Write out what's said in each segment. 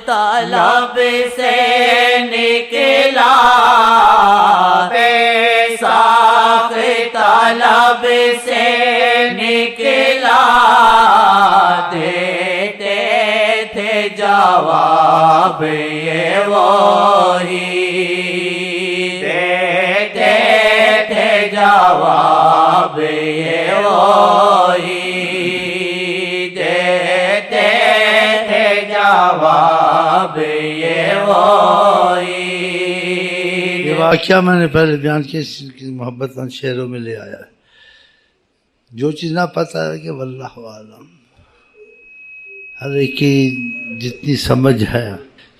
طلب سے نکلا بے ساخ طلب سے نکلا دیتے تھے جواب یہ وہی دیتے تھے جواب یہ وہی دیتے تھے جواب یہ وہی. یہ واقعہ میں نے پہلے بیان کیا، اس کی محبت ان شعروں میں لے آیا ہے. جو چیز نہ پتہ ہے کہ واللہ عالم، ہر ایک کی جتنی سمجھ ہے،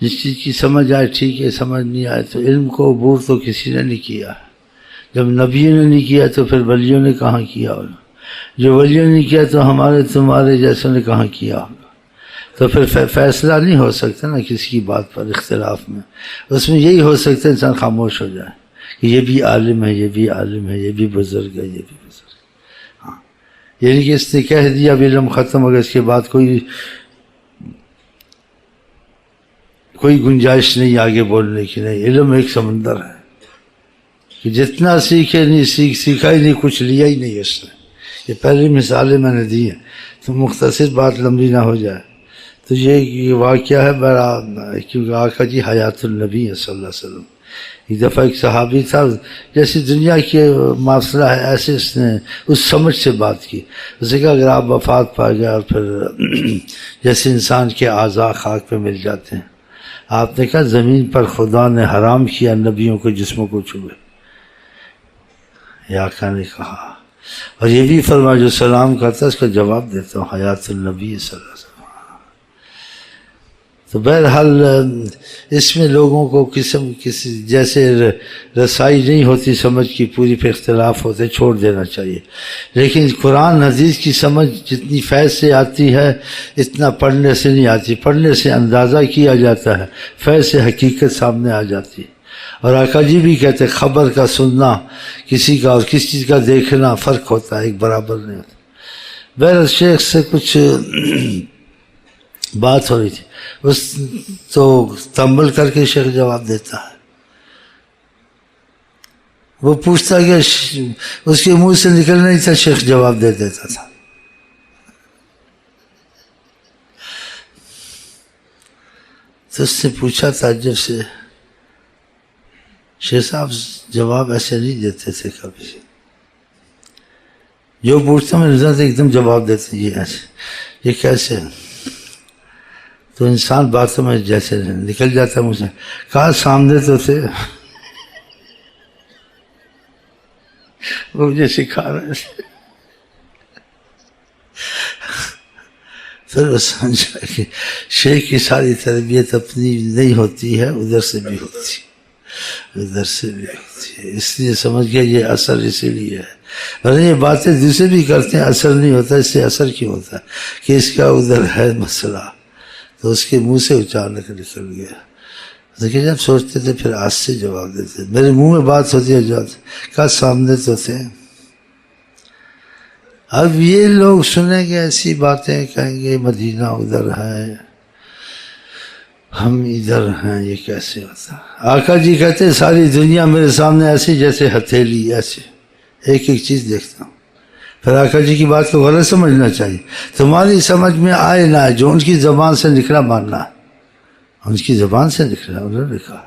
جس چیز کی سمجھ آئے ٹھیک ہے، سمجھ نہیں آئے تو علم کو عبور تو کسی نے نہیں کیا. جب نبیوں نے نہیں کیا تو پھر ولیوں نے کہاں کیا ہوگا؟ جو ولیوں نے کیا تو ہمارے تمہارے جیسوں نے کہاں کیا ہوگا؟ تو پھر فیصلہ نہیں ہو سکتا نا کسی کی بات پر اختلاف میں. اس میں یہی ہو سکتا ہے انسان خاموش ہو جائے کہ یہ بھی عالم ہے، یہ بھی عالم ہے، یہ بھی بزرگ ہے، یہ بھی بزرگ ہے. ہاں، یعنی کہ اس نے کہہ دیا اب علم ختم، اگر اس کے بعد کوئی گنجائش نہیں آگے بولنے کی. نہیں، علم ایک سمندر ہے کہ جتنا سیکھے نہیں سیکھا ہی نہیں، کچھ لیا ہی نہیں اس نے. یہ پہلی مثالیں میں نے دی ہیں تو مختصر بات لمبی نہ ہو جائے. تو یہ واقعہ ہے بڑا، کیونکہ آقا جی حیات النبی صلی اللہ علیہ وسلم. ایک دفعہ ایک صحابی تھا، جیسے دنیا کے معاملہ ہے ایسے اس نے اس سمجھ سے بات کی. اسے کہا اگر آپ وفات پا گئے اور پھر جیسے انسان کے اعضاء خاک پہ مل جاتے ہیں، آپ نے کہا زمین پر خدا نے حرام کیا نبیوں کے جسموں کو چھوئے. یہ آقا نے کہا، اور یہ بھی فرمایا جو سلام کرتا ہے اس کا جواب دیتا ہوں، حیات النبی صلی اللہ علیہ وسلم. تو بہرحال اس میں لوگوں کو کسی جیسے رسائی نہیں ہوتی سمجھ کی پوری پہ اختلاف ہوتے، چھوڑ دینا چاہیے. لیکن قرآن حدیث کی سمجھ جتنی فیض سے آتی ہے اتنا پڑھنے سے نہیں آتی. پڑھنے سے اندازہ کیا جاتا ہے، فیض سے حقیقت سامنے آ جاتی ہے. اور آقا جی بھی کہتے خبر کا سننا کسی کا اور کسی چیز کا دیکھنا فرق ہوتا ہے، ایک برابر نہیں ہوتا. بہرحال شیخ سے کچھ بات ہو رہی تھی، اس تو تنبل کر کے شیخ جواب دیتا ہے. وہ پوچھتا کہ اس کے منہ سے نکلنا نہیں تھا، شیخ جواب دے دیتا تھا. تو اس نے پوچھا تعجب سے، شیخ صاحب جواب ایسے نہیں دیتے تھے کبھی، جو پوچھتا میں رضا سے ایک دم جواب دیتے یہ ایسے، یہ کیسے؟ تو انسان باتوں میں جیسے نکل جاتا ہے مجھے، کہا سامنے تو تھے، وہ مجھے سکھا رہے تھے۔ پھر وہ سمجھا کہ شیخ کی ساری تربیت اپنی نہیں ہوتی ہے، ادھر سے بھی ہوتی ہے، ادھر سے بھی ہوتی ہے، اس لیے سمجھ گیا یہ اثر اسی لیے ہے، ورنہ یہ باتیں دوسرے بھی کرتے ہیں اثر نہیں ہوتا، اس سے اثر کیوں ہوتا ہے کہ اس کا ادھر ہے مسئلہ، تو اس کے منہ سے اچانک نکل گیا۔ دیکھیں جب سوچتے تھے پھر آج سے جواب دیتے، میرے منہ میں بات ہوتی ہے جواب کا سامنے تو تھے۔ اب یہ لوگ سنیں گے ایسی باتیں، کہیں گے مدینہ ادھر ہے ہم ادھر ہیں، یہ کیسے ہوتا؟ آقا جی کہتے ساری دنیا میرے سامنے ایسی جیسے ہتھیلی، ایسے ایک ایک چیز دیکھتا ہوں۔ پھر آقا جی کی بات کو غلط سمجھنا چاہیے، تمہاری سمجھ میں آئے نہ آئے، جو ان کی زبان سے نکلا ماننا ہے، ان کی زبان سے نکلا انہوں نے کہا،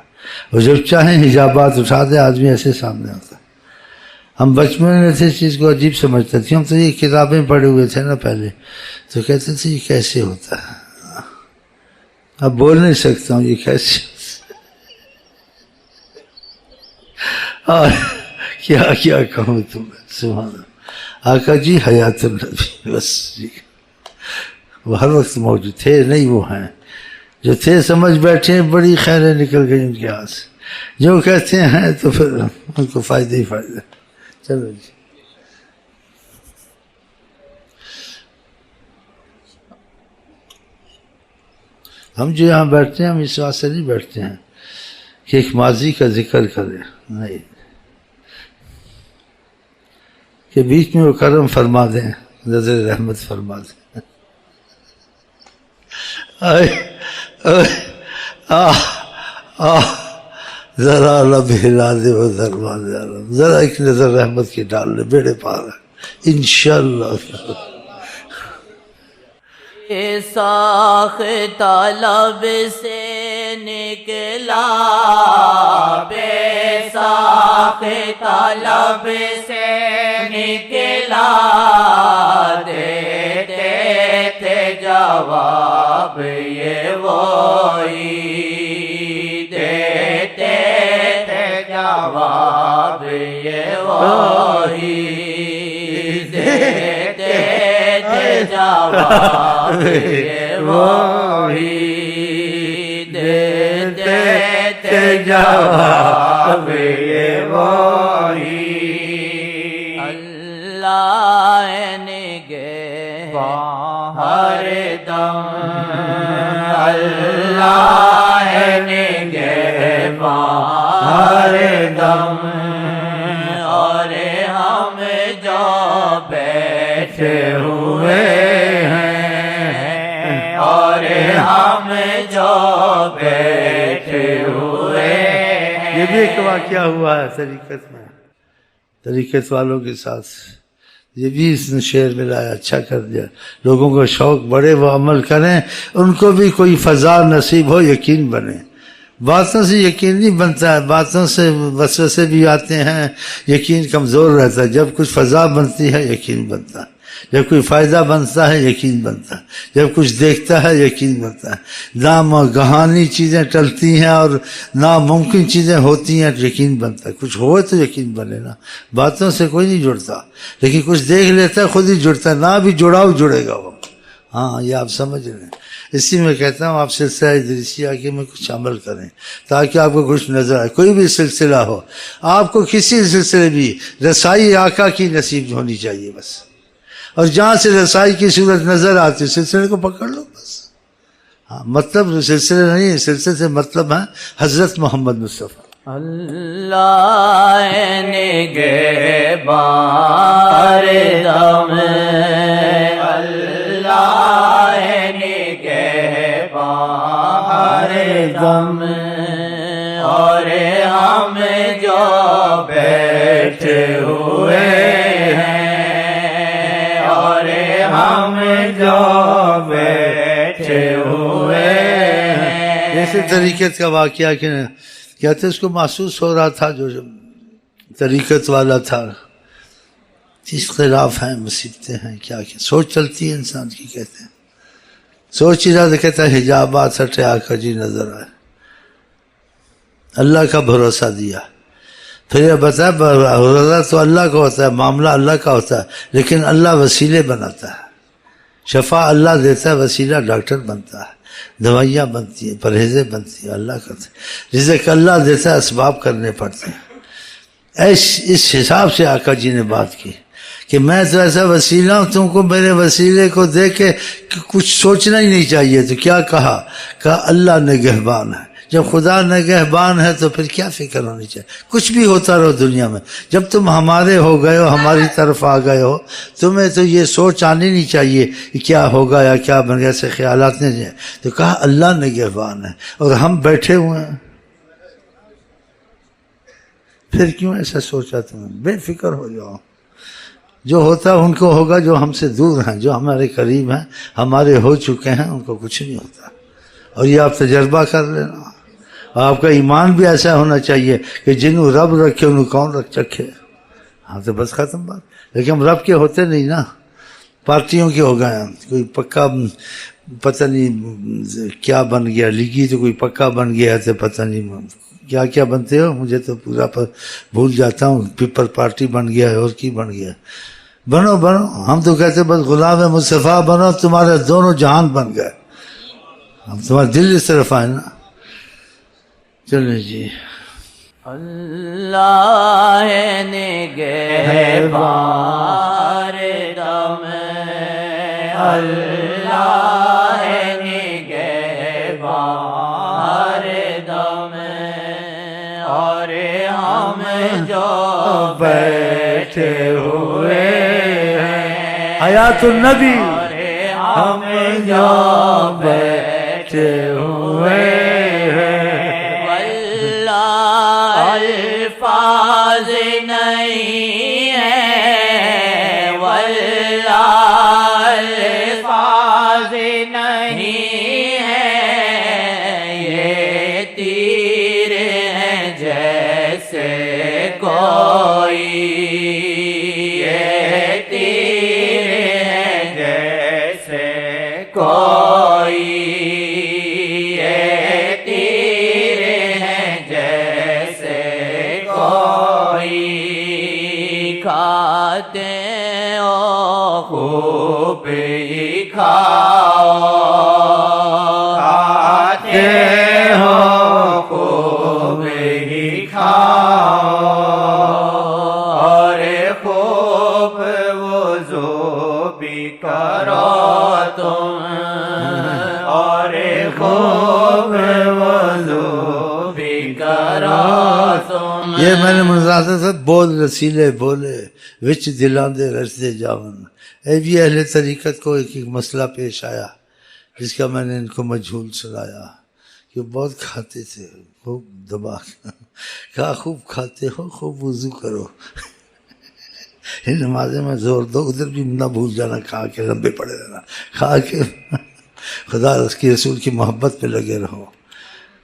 اور جب چاہیں حجابات اٹھا دے آدمی ایسے سامنے ہوتا۔ ہم بچپن میں تھے اس چیز کو عجیب سمجھتے تھے، ہم تو یہ کتابیں پڑھے ہوئے تھے نا پہلے، تو کہتے تھے یہ کیسے ہوتا ہے، اب بول نہیں سکتا ہوں یہ کیسے اور کیا کیا کہوں تمہیں، سبحان اللہ۔ آقا جی حیات النبی، بس جی وہ ہر وقت موجود تھے، نہیں وہ ہیں جو تھے سمجھ بیٹھے، بڑی خیریں نکل گئی ان کے ہاتھ سے، جو کہتے ہیں تو پھر ان کو فائدہ ہی فائدہ۔ چلو جی ہم جو یہاں بیٹھتے ہیں ہم اس واسطے نہیں بیٹھتے ہیں کہ ایک ماضی کا ذکر کریں، نہیں، کہ بیچ میں وہ کرم فرما دیں، نظر رحمت فرما دیں۔ ذرا لب ہلا دے وہ دربان عالم، ذرا ایک نظر رحمت کی ڈال لے، بیڑے پار ہے انشاءاللہ۔ ساختہ لب سے نکلا، بے ساختہ لب سے نکلا، دیتے تھے جواب یہ وہی، دیتے تھے جواب یہ وہی، دیتے تھے جواب یہ وہی، دیتے تھے جواب یہ وہی۔ اللہ نگہباں ہر دم، اللہ نگہباں ہر دم، اور ہم جو بیٹھے ہوئے ہیں، اور ہم جو بیٹھے ہوئے ہیں۔ یہ بھی ایک واقعہ ہوا ہے طریقت میں، طریقت والوں کے ساتھ، یہ بھی اس نے شعر میں لایا، اچھا کر دیا، لوگوں کو شوق بڑھے وہ عمل کریں، ان کو بھی کوئی فضا نصیب ہو، یقین بنے۔ باتوں سے یقین نہیں بنتا ہے، باتوں سے وسوسے بھی آتے ہیں، یقین کمزور رہتا ہے، جب کچھ فضا بنتی ہے یقین بنتا ہے، جب کوئی فائدہ بنتا ہے یقین بنتا ہے، جب کچھ دیکھتا ہے یقین بنتا ہے، ناگہانی چیزیں ٹلتی ہیں اور ناممکن چیزیں ہوتی ہیں، یقین بنتا ہے، کچھ ہوئے تو یقین بنے نا، باتوں سے کوئی نہیں جڑتا، لیکن کچھ دیکھ لیتا ہے خود ہی جڑتا ہے، نہ بھی جڑاؤ جڑے گا وہ۔ ہاں یہ آپ سمجھ رہے ہیں، اسی میں کہتا ہوں آپ سلسلہ ادریسیہ کے میں کچھ عمل کریں تاکہ آپ کو کچھ نظر آئے، کوئی بھی سلسلہ ہو، آپ کو کسی سلسلے بھی رسائی آقا کی نصیب ہونی چاہیے بس، اور جہاں سے رسائی کی صورت نظر آتی ہے سلسلے کو پکڑ لو بس۔ ہاں مطلب سلسلے نہیں ہے، سلسلے سے مطلب ہے حضرت محمد مصطفیٰ۔ اللہ نگہباں ہر دم، اللہ نگہباں ہر دم، اور ہم جو بیٹھے ہوئے ہیں، اور ہم جو بیٹھے ہوئے ہیں۔ جیسے طریقت کا واقعہ کہ کہتے اس کو محسوس ہو رہا تھا جو طریقت والا تھا، اختلاف ہیں، مصیبتیں ہیں، کیا سوچ چلتی ہے انسان کی، کہتے ہیں سوچ ہی رہا تو کہتا ہے حجابات ہٹے آقا جی نظر آئے، اللہ کا بھروسہ دیا۔ پھر یہ بتا بھروسہ تو اللہ کا ہوتا ہے، معاملہ اللہ کا ہوتا ہے، لیکن اللہ وسیلے بناتا ہے، شفا اللہ دیتا ہے، وسیلہ ڈاکٹر بنتا ہے، دوائیاں بنتی ہیں، پرہیزیں بنتی ہیں، اللہ کرتا ہے، رزق اللہ دیتا ہے، اسباب کرنے پڑتے ہیں۔ اس حساب سے آقا جی نے بات کی کہ میں تو ایسا وسیلہ ہوں، تم کو میرے وسیلے کو دیکھ کے کچھ سوچنا ہی نہیں چاہیے۔ تو کیا کہا اللہ نگہبان ہے، جب خدا نگہبان ہے تو پھر کیا فکر ہونی چاہیے، کچھ بھی ہوتا رہو دنیا میں، جب تم ہمارے ہو گئے ہو، ہماری طرف آ گئے ہو، تمہیں تو یہ سوچ آنی نہیں چاہیے کہ کیا ہوگا یا کیا بن گیا، ایسے خیالات نہیں جائیں۔ تو کہا اللہ نگہبان ہے اور ہم بیٹھے ہوئے ہیں، پھر کیوں ایسا سوچا تمہیں؟ بے فکر ہو جاؤ، جو ہوتا ان کو ہوگا، جو ہم سے دور ہیں، جو ہمارے قریب ہیں، ہمارے ہو چکے ہیں، ان کو کچھ نہیں ہوتا۔ اور یہ آپ تجربہ کر لینا، آپ کا ایمان بھی ایسا ہونا چاہیے کہ جنہوں رب رکھے انہوں کون رکھے۔ ہاں تو بس ختم بات۔ لیکن ہم رب کے ہوتے نہیں نا، پارٹیوں کے ہو گئے ہیں، کوئی پکا پتہ نہیں کیا بن گیا، لیگی تو کوئی پکا بن گیا تو پتہ نہیں کیا کیا بنتے ہو، مجھے تو پورا بھول جاتا ہوں، پیپل پارٹی بن گیا ہے اور کی بن گیا، بنو بنو، ہم تو کہتے بس غلام مصطفیٰ بنو، تمہارے دونوں جہان بن گئے، ہم تمہارا دل اس طرف آئے نا۔ چلیں جی، اللہ نگہبان دم، اللہ نگہبان دم، اور ہم جو بیٹھے ہوئے ہیں، حیات النبی، اور ہم جو بیٹھے ہوئے ہیں، واللہ الفاظ نہیں ہے، واللہ الفاظ نہیں ہے، یہ تیر ہیں جیسے کوئی، یہ تیر ہیں جیسے کوئی، یہ تیر ہیں جیسے کوئی، کھاتے ہو خوب ہی کھاؤ، کھاتے ہو خوب ہی کھاؤ، اور خوب وضو بھی کرو تم، اور خوب وضو بھی کرو تم۔ یہ میں نے مناظر تھا، بول رسیلے بولے وچ دلاں دے رستے جاون۔ اے بھی اہل طریقت کو ایک مسئلہ پیش آیا جس کا میں نے ان کو مجہول سنایا کہ بہت کھاتے تھے، خوب دبا کہا خوب کھاتے ہو، خوب وضو کرو، نمازیں میں زور دو، ادھر بھی نہ بھول جانا، کھا کے لمبے پڑے رہنا، کھا کے خدا اس کی رسول کی محبت پہ لگے رہو۔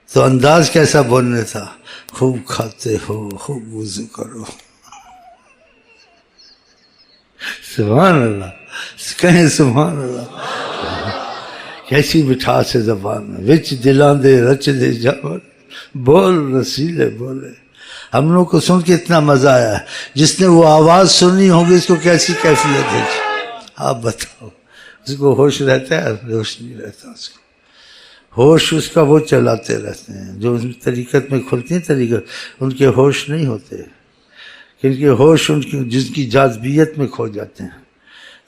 تو انداز کیسا بولنے تھا، خوب کھاتے ہو، خوب وضو کرو۔ سبحان اللہ، کہیں سبحان اللہ، کیسی مٹھاس ہے زبان میں، وچ دلاں دے رچ دے جاون، بول رسیلے بولے۔ ہم لوگ کو سن کے اتنا مزہ آیا ہے، جس نے وہ آواز سنی ہوگی اس کو کیسی کیفیت ہے، آپ بتاؤ۔ اس کو ہوش رہتا ہے، ہوش نہیں رہتا اس کو، ہوش اس کا وہ چلاتے رہتے ہیں جو اس طریقت میں کھلتی ہیں طریقت، ان کے ہوش نہیں ہوتے، ان کے ہوش ان کی جس کی جاذبیت میں کھو جاتے ہیں،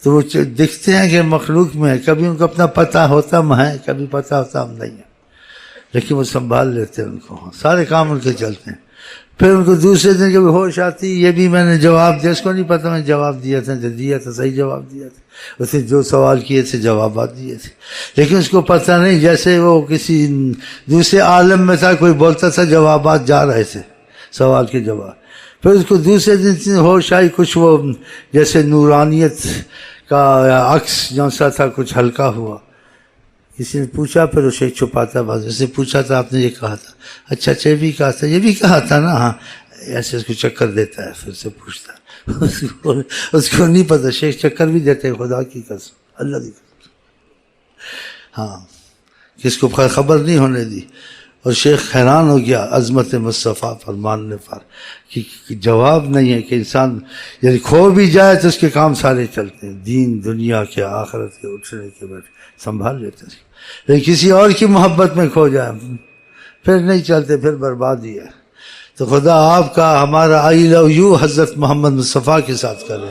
تو وہ دکھتے ہیں کہ مخلوق میں ہے، کبھی ان کو اپنا پتہ ہوتا ہم ہیں، کبھی پتہ ہوتا ہم نہیں ہیں، لیکن وہ سنبھال لیتے ہیں ان کو، سارے کام ان کے چلتے ہیں۔ پھر ان کو دوسرے دن کبھی ہوش آتی، یہ بھی میں نے جواب دیا، اس کو نہیں پتہ میں جواب دیا تھا، صحیح جواب دیا تھا، اس نے جو سوال کیے تھے جوابات دیے تھے، لیکن اس کو پتہ نہیں، جیسے وہ کسی دوسرے عالم میں تھا، کوئی بولتا تھا جوابات جا رہے تھے، سوال کے جواب۔ پھر اس کو دوسرے دن ہوش آئی، کچھ وہ جیسے نورانیت کا عکس جیسا تھا، کچھ ہلکا ہوا، کسی نے پوچھا پھر وہ شیخ چھپاتا بس، اس نے پوچھا تھا آپ نے یہ کہا تھا، اچھا یہ بھی کہا تھا، یہ بھی کہا تھا نا، ہاں ایسے اس کو چکر دیتا ہے، پھر سے پوچھتا ہے اس کو نہیں پتہ، شیخ چکر بھی دیتے ہیں، خدا کی قسم، اللہ کی قسم، ہاں کس کو خبر نہیں ہونے دی۔ اور شیخ حیران ہو گیا عظمت مصطفیٰ پر ماننے پر کہ جواب نہیں ہے کہ انسان یعنی کھو بھی جائے تو اس کے کام سارے چلتے ہیں، دین دنیا کے آخرت کے اٹھنے کے بعد سنبھال لیتے ہیں، لیکن کسی اور کی محبت میں کھو جائے پھر نہیں چلتے، پھر بربادی ہے۔ تو خدا آپ کا ہمارا آئی لو یو حضرت محمد مصطفیٰ کے ساتھ کرے،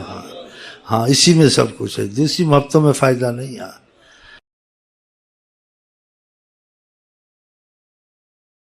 ہاں اسی میں سب کچھ ہے، دوسری محبتوں میں فائدہ نہیں ہے۔